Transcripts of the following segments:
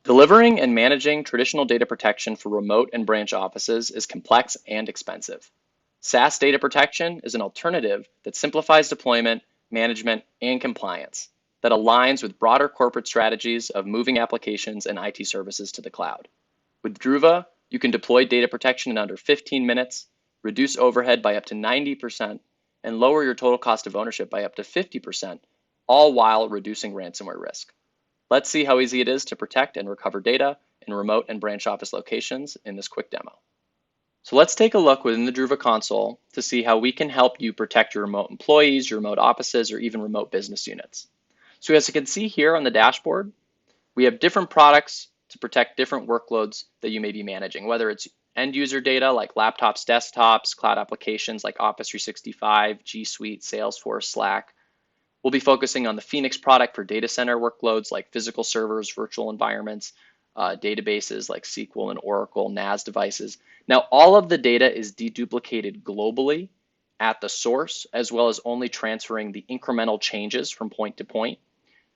Delivering and managing traditional data protection for remote and branch offices is complex and expensive. SaaS data protection is an alternative that simplifies deployment, management, and compliance, that aligns with broader corporate strategies of moving applications and IT services to the cloud. With Druva, you can deploy data protection in under 15 minutes, reduce overhead by up to 90%, and lower your total cost of ownership by up to 50%, all while reducing ransomware risk. Let's see how easy it is to protect and recover data in remote and branch office locations in this quick demo. So let's take a look within the Druva console to see how we can help you protect your remote employees, your remote offices, or even remote business units. So as you can see here on the dashboard, we have different products to protect different workloads that you may be managing, whether it's end user data like laptops, desktops, cloud applications like Office 365, G Suite, Salesforce, Slack. We'll be focusing on the Phoenix product for data center workloads like physical servers, virtual environments, databases like SQL and Oracle, NAS devices. Now, all of the data is deduplicated globally at the source, as well as only transferring the incremental changes from point to point.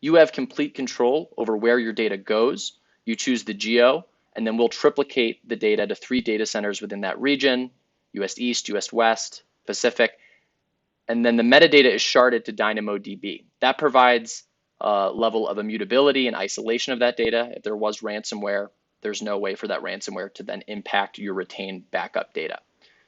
You have complete control over where your data goes. You choose the geo, and then we'll triplicate the data to 3 data centers within that region: US East, US West, Pacific. And then the metadata is sharded to DynamoDB. That provides a level of immutability and isolation of that data. If there was ransomware, there's no way for that ransomware to then impact your retained backup data.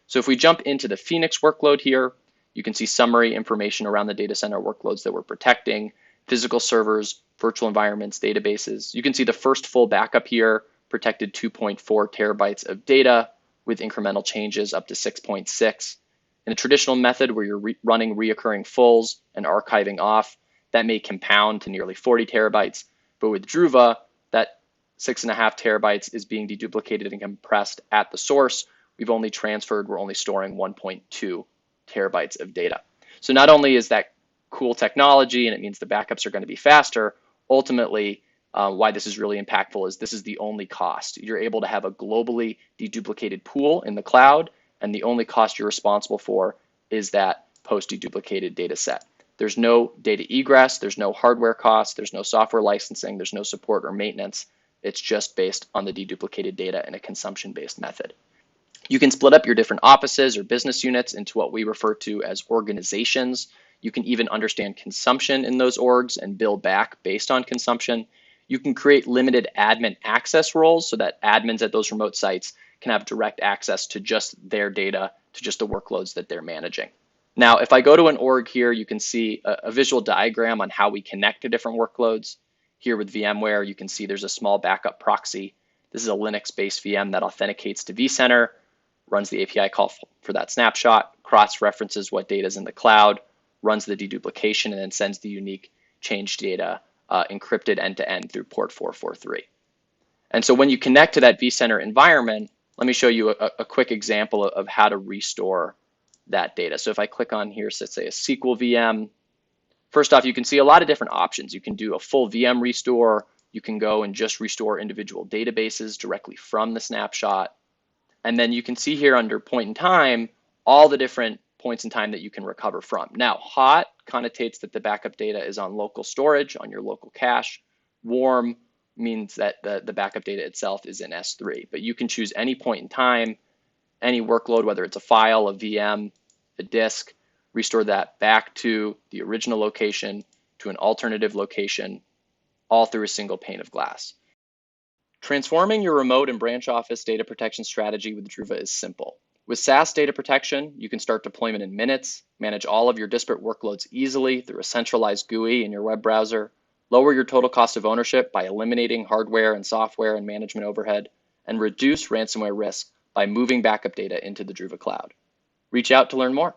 So if we jump into the Phoenix workload here, you can see summary information around the data center workloads that we're protecting: physical servers, virtual environments, databases. You can see the first full backup here protected 2.4 terabytes of data with incremental changes up to 6.6. In a traditional method where you're running reoccurring fulls and archiving off, that may compound to nearly 40 terabytes. But with Druva, that 6.5 terabytes is being deduplicated and compressed at the source. We're only storing 1.2 terabytes of data. So not only is that cool technology and it means the backups are going to be faster, ultimately, why this is really impactful is this is the only cost. You're able to have a globally deduplicated pool in the cloud, and the only cost you're responsible for is that post-deduplicated data set. There's no data egress, there's no hardware costs, there's no software licensing, there's no support or maintenance. It's just based on the deduplicated data in a consumption-based method. You can split up your different offices or business units into what we refer to as organizations. You can even understand consumption in those orgs and bill back based on consumption. You can create limited admin access roles so that admins at those remote sites can have direct access to just their data, to just the workloads that they're managing. Now, if I go to an org here, you can see a visual diagram on how we connect to different workloads. Here with VMware, you can see there's a small backup proxy. This is a Linux-based VM that authenticates to vCenter, runs the API call for that snapshot, cross-references what data is in the cloud, runs the deduplication, and then sends the unique changed data encrypted end-to-end through port 443. And so when you connect to that vCenter environment, let me show you a quick example of how to restore that data. So if I click on here, so let's say a SQL VM, first off, you can see a lot of different options. You can do a full VM restore. You can go and just restore individual databases directly from the snapshot. And then you can see here under point in time, all the different points in time that you can recover from. Now, hot connotates that the backup data is on local storage, on your local cache. Warm means that the backup data itself is in S3, but you can choose any point in time, any workload, whether it's a file, a VM, a disk, restore that back to the original location, to an alternative location, all through a single pane of glass. Transforming your remote and branch office data protection strategy with Druva is simple. With SaaS data protection, you can start deployment in minutes, manage all of your disparate workloads easily through a centralized GUI in your web browser, lower your total cost of ownership by eliminating hardware and software and management overhead, and reduce ransomware risk by moving backup data into the Druva cloud. Reach out to learn more.